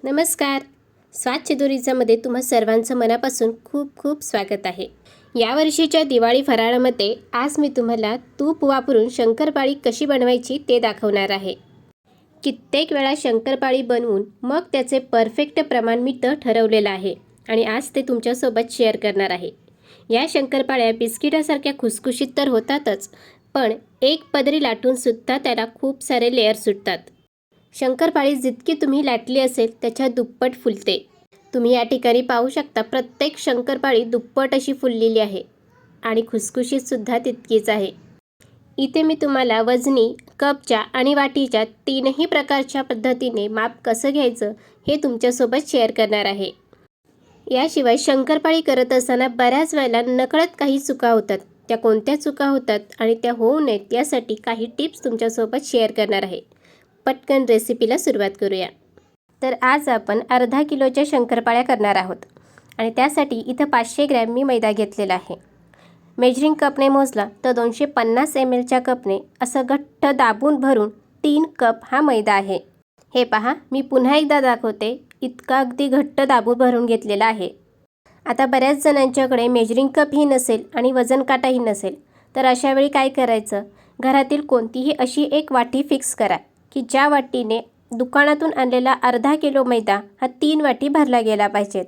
नमस्कार. स्वाद चिदुरीचामध्ये तुम्हा सर्वांचं मनापासून खूप खूप स्वागत आहे. यावर्षीच्या दिवाळी फराळामध्ये आज मी तुम्हाला तूप वापरून शंकरपाळी कशी बनवायची ते दाखवणार आहे. कित्येक वेळा शंकरपाळी बनवून मग त्याचे परफेक्ट प्रमाण मी ठरवलेलं आहे आणि आज ते तुमच्यासोबत शेअर करणार आहे. या शंकरपाळ्या बिस्किटासारख्या खुसखुशीत तर होतातच, पण एक पदरी लाटूनसुद्धा त्याला खूप सारे लेअर सुटतात. शंकरपाळी जितकी तुम्ही लाटली असेल त्याच्या दुप्पट फुलते. तुम्ही या ठिकाणी पाहू शकता, प्रत्येक शंकरपाळी दुप्पट अशी फुललेली आहे आणि खुसखुशीतसुद्धा तितकीच आहे. इथे मी तुम्हाला वजनी, कपच्या आणि वाटीच्या तीनही प्रकारच्या पद्धतीने माप कसं घ्यायचं हे तुमच्यासोबत शेअर करणार आहे. याशिवाय शंकरपाळी करत असताना बऱ्याच वेळेला नकळत काही चुका होतात. त्या कोणत्या चुका होतात आणि त्या होऊ नयेत यासाठी काही टिप्स तुमच्यासोबत शेअर करणार आहे. पटकन रेसिपीला सुरुवात करूया. तर आज आपण अर्धा किलोच्या शंकरपाळ्या करणार आहोत आणि त्यासाठी इथं 500 ग्रॅम मी मैदा घेतलेला आहे. मेजरिंग कपने मोजला तर 250 ml च्या कपने असं घट्ट दाबून भरून 3 कप हा मैदा आहे. हे पहा, मी पुन्हा एकदा दाखवते. इतका अगदी घट्ट दाबून भरून घेतलेला आहे. आता बऱ्याच जणांच्याकडे मेजरिंग कपही नसेल आणि वजन काटाही नसेल, तर अशा वेळी काय करायचं, घरातील कोणतीही अशी एक वाटी फिक्स करा की ज्या वाटीने दुकानातून आणलेला अर्धा किलो मैदा हा 3 वाटी भरला गेला पाहिजेत.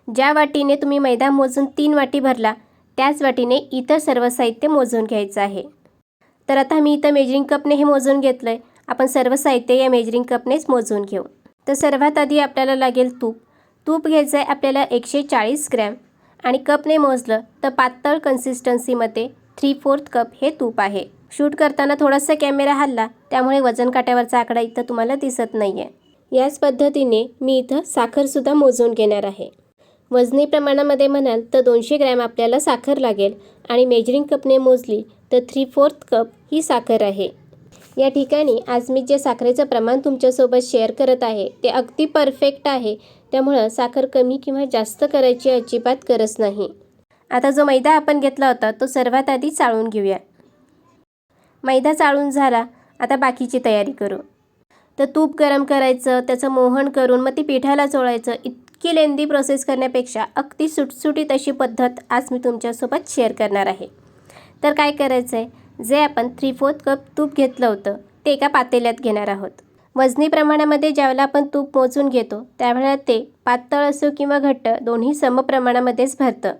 ज्या वाटीने तुम्ही मैदा मोजून 3 वाटी भरला त्याच वाटीने इतर सर्व साहित्य मोजून घ्यायचं आहे. तर आता मी इथं मेजरिंग कपने हे मोजून घेतलं आहे. आपण सर्व साहित्य या मेजरिंग कपनेच मोजून घेऊ. तर सर्वात आधी आपल्याला लागेल तूप. तूप घ्यायचं आहे आपल्याला 140 ग्रॅम आणि कपने मोजलं तर पातळ कन्सिस्टन्सीमध्ये 3/4 कप हे तूप आहे. शूट करताना थोडासा कॅमेरा हलला त्यामुळे वजन काट्यावरचा आकडा इथं तुम्हाला दिसत नाही आहे. याच पद्धतीने मी इथं साखरसुद्धा मोजून घेणार आहे. वजनी प्रमाणामध्ये म्हणाल तर 200 ग्रॅम आपल्याला साखर लागेल आणि मेजरिंग कपने मोजली तर 3/4 कप ही साखर आहे. या ठिकाणी आज मी जे साखरेचं प्रमाण तुमच्यासोबत शेअर करत आहे ते अगदी परफेक्ट आहे, त्यामुळं साखर कमी किंवा जास्त करायची अजिबात गरज नाही. आता जो मैदा आपण घेतला होता तो सर्वात आधी चाळून घेऊया. मैदा चाळून झाला, आता बाकीची तयारी करू. तर तूप गरम करायचं, त्याचं मोहन करून मग ती पिठाला चोळायचं. इतकी लेंदी प्रोसेस करण्यापेक्षा अगदी सुटसुटीत अशी पद्धत आज मी तुमच्यासोबत शेअर करणार आहे. तर काय करायचं आहे, जे आपण 3/4 कप तूप घेतलं होतं ते एका पातेल्यात घेणार आहोत. वजनी प्रमाणामध्ये ज्यावेळेला आपण तूप मोजून घेतो त्यावेळेला ते पातळ असो किंवा घट्ट दोन्ही समप्रमाणामध्येच भरतं.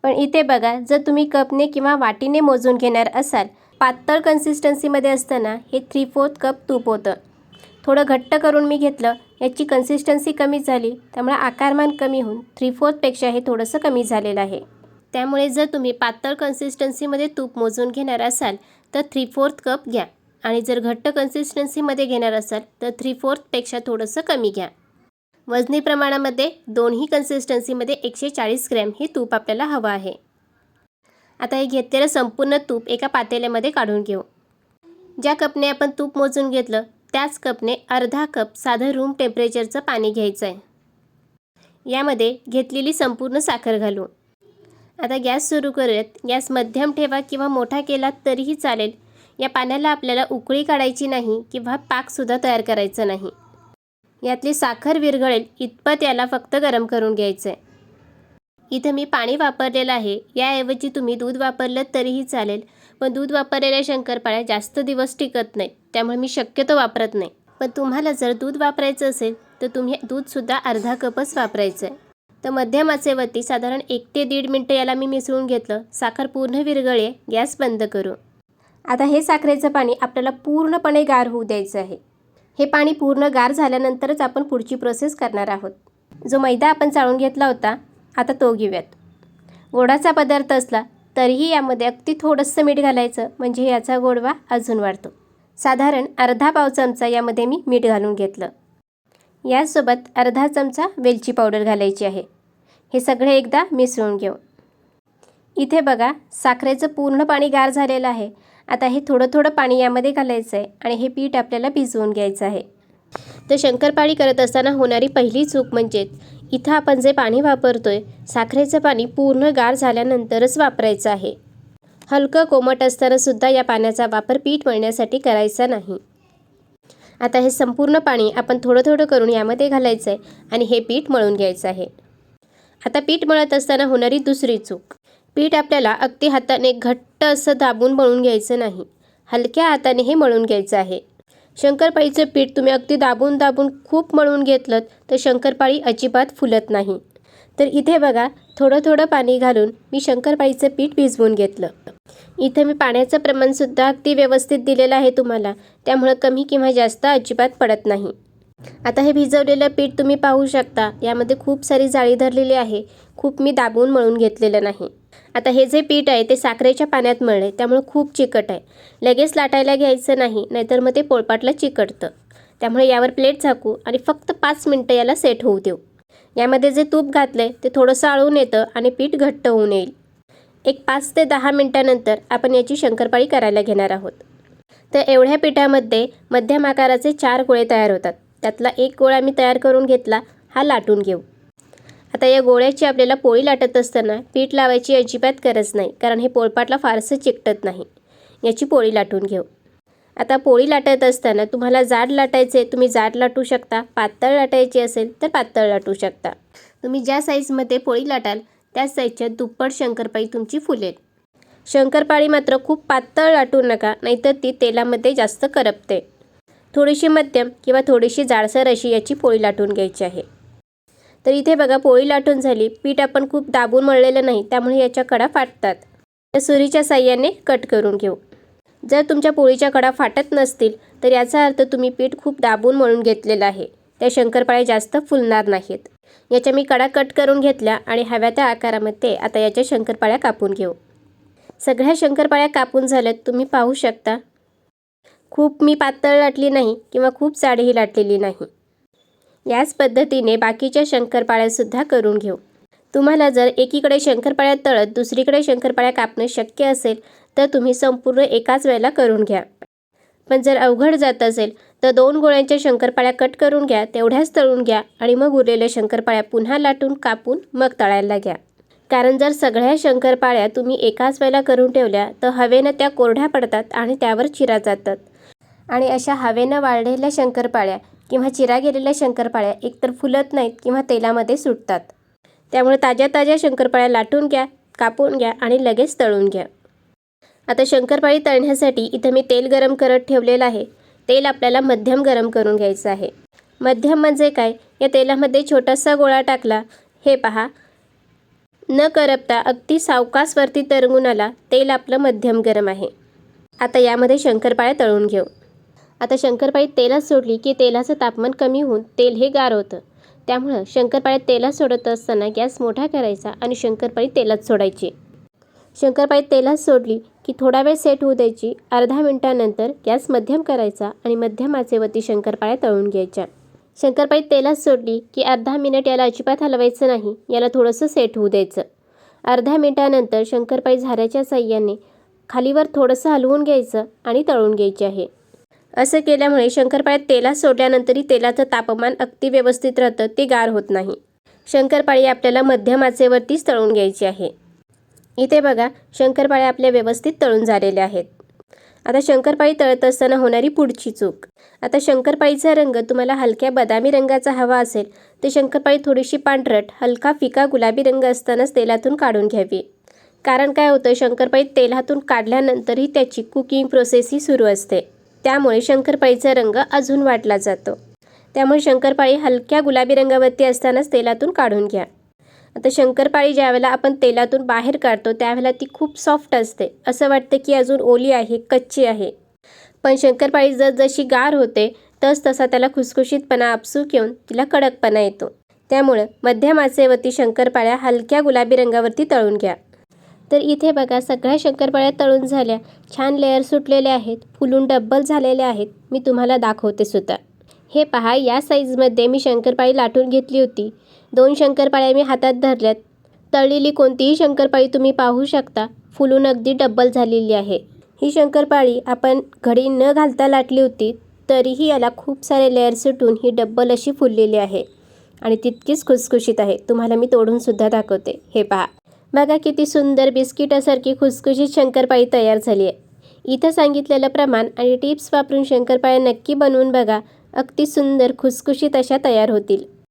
पण इथे बघा, जर तुम्ही कपने किंवा वाटीने मोजून घेणार असाल, पातळ कन्सिस्टन्सीमध्ये असताना हे 3/4 कप तूप होतं. थोडं घट्ट करून मी घेतलं, याची कन्सिस्टन्सी कमी झाली त्यामुळे आकारमान कमी होऊन 3/4 पेक्षा हे थोडंसं कमी झालेलं आहे. त्यामुळे जर तुम्ही पातळ कन्सिस्टन्सीमध्ये तूप मोजून घेणार असाल तर 3/4 कप घ्या आणि जर घट्ट कन्सिस्टन्सीमध्ये घेणार असाल तर 3/4 पेक्षा थोडंसं कमी घ्या. वजनी प्रमाणामध्ये दोन्ही कन्सिस्टन्सीमध्ये 140 ग्रॅम हे तूप आपल्याला हवं आहे. आता हे घेतलेलं संपूर्ण तूप एका पातेल्यामध्ये काढून घेऊ. ज्या कपने आपण तूप मोजून घेतलं त्याच कपने अर्धा कप साधं रूम टेम्परेचरचं पाणी घ्यायचं आहे. यामध्ये घेतलेली संपूर्ण साखर घालू. आता गॅस सुरू करूयात. गॅस मध्यम ठेवा किंवा मोठा केला तरीही चालेल. या पाण्याला आपल्याला उकळी काढायची नाही किंवा पाकसुद्धा तयार करायचं नाही. यातली साखर विरघळेल इतपत याला फक्त गरम करून घ्यायचं आहे. इथं मी पाणी वापरलेलं आहे. याऐवजी तुम्ही दूध वापरलं तरीही चालेल, पण दूध वापरलेल्या शंकरपाळ्या जास्त दिवस टिकत नाहीत त्यामुळे मी शक्यतो वापरत नाही. पण तुम्हाला जर दूध वापरायचं असेल तर तुम्ही दूधसुद्धा अर्धा कपच वापरायचं आहे. तर मध्यम आचेवरती साधारण 1 ते 1.5 मिनटं याला मी मिसळून घेतलं. साखर पूर्ण विरघळली. गॅस बंद करू. आता हे साखरेचं पाणी आपल्याला पूर्णपणे गार होऊ द्यायचं आहे. हे पाणी पूर्ण गार झाल्यानंतरच आपण पुढची प्रोसेस करणार आहोत. जो मैदा आपण चाळून घेतला होता आता तो घेऊयात. गोडाचा पदार्थ असला तरीही यामध्ये अगदी थोडंसं मीठ घालायचं, म्हणजे याचा गोडवा अजून वाढतो. साधारण अर्धा पाव चमचा यामध्ये मी मीठ घालून घेतलं. यासोबत अर्धा चमचा वेलची पावडर घालायची आहे. हे सगळे एकदा मिसळून घेऊ. इथे बघा, साखरेचं पूर्ण पाणी गार झालेलं आहे. आता हे थोडं थोडं पाणी यामध्ये घालायचं आहे आणि हे पीठ आपल्याला भिजवून घ्यायचं आहे. तर शंकरपाळी करत असताना होणारी पहिली चूक म्हणजे इथं आपण जे पाणी वापरतोय साखरेचं पाणी पूर्ण गार झाल्यानंतरच वापरायचं आहे. हलकं कोमट असतानासुद्धा या पाण्याचा वापर पीठ मळण्यासाठी करायचा नाही. आता हे संपूर्ण पाणी आपण थोडं थोडं करून यामध्ये घालायचं आहे आणि हे पीठ मळून घ्यायचं आहे. आता पीठ मळत असताना होणारी दुसरी चूक, पीठ आपल्याला अगदी हाताने घट्ट असं दाबून मळून घ्यायचं नाही, हलक्या हाताने हे मळून घ्यायचं आहे. शंकरपाळीचं पीठ तुम्ही अगदी दाबून दाबून खूप मळून घेतलं तर शंकरपाळी अजिबात फुलत नाही. तर इथे बघा, थोडं थोडं पाणी घालून मी शंकरपाळीचं पीठ भिजवून घेतलं. इथे मी पाण्याचं प्रमाणसुद्धा अगदी व्यवस्थित दिलेलं आहे तुम्हाला, त्यामुळं कमी किंवा जास्त अजिबात पडत नाही. आता हे भिजवलेलं पीठ तुम्ही पाहू शकता, यामध्ये खूप सारी जाळी धरलेली आहे. खूप मी दाबून मळून घेतलेलं नाही. आता हे जे पीठ आहे ते साखरेच्या पाण्यात मळले, त्यामुळं खूप चिकट आहे. लगेच लाटायला घ्यायचं नाही, नाहीतर मग ते पोळपाटला चिकटतं. त्यामुळे यावर प्लेट झाकू आणि फक्त 5 मिनटं याला सेट होऊ देऊ. यामध्ये जे तूप घातलं ते थोडंसं आळून येतं आणि पीठ घट्ट होऊन येईल. एक 5 ते 10 मिनटानंतर आपण याची शंकरपाळी करायला घेणार आहोत. तर एवढ्या पिठामध्ये मध्यम आकाराचे 4 गोळे तयार होतात. त्यातला एक गोळा मी तयार करून घेतला, हा लाटून घेऊ. आता या गोळ्याची आपल्याला पोळी लाटत असताना पीठ लावायची अजिबात गरज नाही, कारण हे पोळपाटला फारसं चिकटत नाही. याची पोळी लाटून घेऊ. आता पोळी लाटत असताना तुम्हाला जाड लाटायचे तुम्ही जाड लाटू शकता, पातळ लाटायची असेल तर पातळ लाटू शकता. तुम्ही ज्या साईजमध्ये पोळी लाटाल त्याच साईजच्या दुप्पट शंकरपाळी तुमची फुलेल. शंकरपाळी मात्र खूप पातळ लाटू नका, नाहीतर ती तेलामध्ये जास्त करपते. थोडीशी मध्यम किंवा थोडीशी जाडसर अशी याची पोळी लाटून घ्यायची आहे. तर इथे बघा, पोळी लाटून झाली. पीठ आपण खूप दाबून मळलेलं नाही, त्यामुळे याच्या कडा फाटतात. तर सुरीच्या साह्याने कट करून घेऊ. जर तुमच्या पोळीच्या कडा फाटत नसतील तर याचा अर्थ तुम्ही पीठ खूप दाबून मळून घेतलेलं आहे. त्या शंकरपाळ्या जास्त फुलणार नाहीत. याच्या मी कडा कट करून घेतल्या आणि हव्या त्या आकारामध्ये आता याच्या शंकरपाळ्या कापून घेऊ. सगळ्या शंकरपाळ्या कापून झाल्यात, तुम्ही पाहू शकता. खूप मी पातळ लाटली नाही किंवा खूप जाडही लाटलेली नाही. याच पद्धतीने बाकीच्या शंकरपाळ्यासुद्धा करून घेऊ. तुम्हाला जर एकीकडे शंकरपाळ्या तळत दुसरीकडे शंकरपाळ्या कापणं शक्य असेल तर तुम्ही संपूर्ण एकाच वेळेला करून घ्या. पण जर अवघड जात असेल तर 2 गोळ्यांच्या शंकरपाळ्या कट करून घ्या, तेवढ्याच तळून घ्या आणि मग उरलेल्या शंकरपाळ्या पुन्हा लाटून कापून मग तळायला घ्या. कारण जर सगळ्या शंकरपाळ्या तुम्ही एकाच वेळेला करून ठेवल्या तर हवेनं त्या कोरड्या पडतात आणि त्यावर चिरा जातात. आणि अशा हवेनं वाळलेल्या शंकरपाळ्या किंवा चिरा गेलेल्या शंकरपाळ्या एकतर फुलत नाहीत किंवा तेलामध्ये सुटतात. त्यामुळे ताज्या ताज्या शंकरपाळ्या लाटून घ्या, कापून घ्या आणि लगेच तळून घ्या. आता शंकरपाळी तळण्यासाठी इथं मी तेल गरम करत ठेवलेलं आहे. तेल आपल्याला मध्यम गरम करून घ्यायचं आहे. मध्यम म्हणजे काय, या तेलामध्ये छोटासा गोळा टाकला, हे पहा, न करपता अगदी सावकाश वरती तरंगून आला. तेल आपलं मध्यम गरम आहे. आता यामध्ये शंकरपाळ्या तळून घेऊ. आता शंकरपाळी तेलात सोडली की तेलाचं तापमान कमी होऊन तेल हे गार होतं. त्यामुळं शंकरपाळ्या तेलात सोडत असताना गॅस मोठा करायचा आणि शंकरपाळी तेलात सोडायची. शंकरपाळी तेलात सोडली की थोडा वेळ सेट होऊ द्यायची. अर्धा मिनिटानंतर गॅस मध्यम करायचा आणि मध्यम आचेवरती शंकरपाळ्या तळून घ्यायच्या. शंकरपाळी तेलात सोडली की अर्धा मिनिट याला अजिबात हलवायचं नाही, याला थोडंसं सेट होऊ द्यायचं. अर्ध्या मिनिटानंतर शंकरपाळी झाऱ्याच्या साह्याने खालीवर थोडंसं हलवून घ्यायचं आणि तळून घ्यायची आहे. असं केल्यामुळे शंकरपाळ्या तेलात सोडल्यानंतरही तेलाचं तापमान अगदी व्यवस्थित राहतं, ते गार होत नाही. शंकरपाळी आपल्याला मध्यम आचेवरतीच तळून घ्यायची आहे. इथे बघा, शंकरपाळ्या आपल्या व्यवस्थित तळून झालेल्या आहेत. आता शंकरपाळी तळत असताना होणारी पुढची चूक. आता शंकरपाळीचा रंग तुम्हाला हलक्या बदामी रंगाचा हवा असेल तर शंकरपाळी थोडीशी पांढरट, हलका फिका गुलाबी रंग असतानाच तेलातून काढून घ्यावी. कारण काय होतं, शंकरपाळी तेलातून काढल्यानंतरही त्याची कुकिंग प्रोसेस ही सुरू असते. त्यामुळे शंकरपाळीचा रंग अजून वाढला जातो. त्यामुळे शंकरपाळी हलक्या गुलाबी रंगावरती असतानाच तेलातून काढून घ्या. आता शंकरपाळी ज्यावेळेला आपण तेलातून बाहेर काढतो त्यावेळेला ती खूप सॉफ्ट असते. असं वाटतं की अजून ओली आहे, कच्ची आहे. पण शंकरपाळी जशी गार होते तसा त्याला खुसखुशीतपणा आपसूक येऊन तिला कडकपणा येतो. त्यामुळं मध्यम आचेवरती शंकरपाळ्या हलक्या गुलाबी रंगावरती तळून घ्या. तर इथे बघा, सगळ्या शंकरपाळ्या तळून झाल्या. छान लेअर सुटलेले आहेत, फुलून डब्बल झालेले आहेत. मी तुम्हाला दाखवते सुद्धा. हे पहा, या साईजमध्ये मी शंकरपाळी लाटून घेतली होती. 2 शंकरपाळ्या मी हातात धरल्यात. तळलेली कोणतीही शंकरपाळी तुम्ही पाहू शकता, फुलून अगदी डब्बल झालेली आहे. ही शंकरपाळी आपण घडी न घालता लाटली होती, तरीही याला खूप सारे लेअर सुटून ही डब्बल अशी फुललेली आहे आणि तितकीच खुसखुशीत आहे. तुम्हाला मी तोडून सुद्धा दाखवते. हे पहा, बघा किती सुंदर बिस्किटासारखी खुसखुशीत शंकरपाळी तयार झाली आहे. इथं सांगितलेलं प्रमाण आणि टिप्स वापरून शंकरपाळ्या नक्की बनवून बघा. अगदी सुंदर खुसखुशीत अशा तयार होतील.